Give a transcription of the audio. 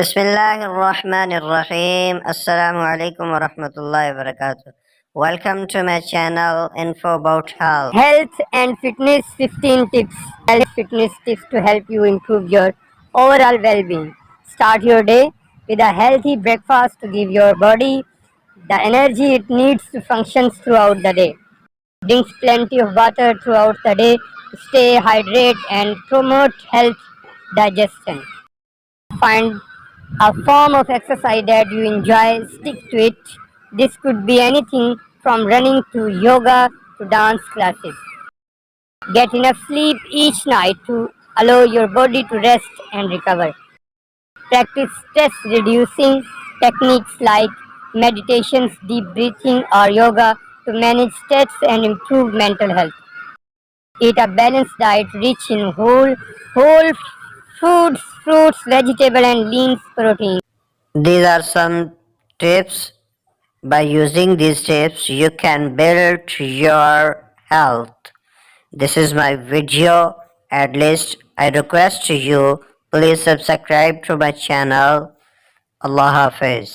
Bismillahirrahmanirrahim. Assalamu alaikum wa rahmatullahi wa barakatuh. Welcome to my channel Info About Health. Health and fitness 15 tips. Health fitness tips to help you improve your overall well-being. Start your day with a healthy breakfast to give your body the energy it needs to function throughout the day. Drink plenty of water throughout the day to stay hydrated and promote health digestion. Find a form of exercise that you enjoy, stick to it. This could be anything from running to yoga to dance classes. Get enough sleep each night to allow your body to rest and recover. Practice stress reducing techniques like meditations, deep breathing, or yoga to manage stress and improve mental health. Eat a balanced diet rich in whole foods, fruits, vegetables, and lean protein. These are some tips. By using these tips, you can build your health. This is my video. At least I request to you, please subscribe to my channel. Allah Hafiz.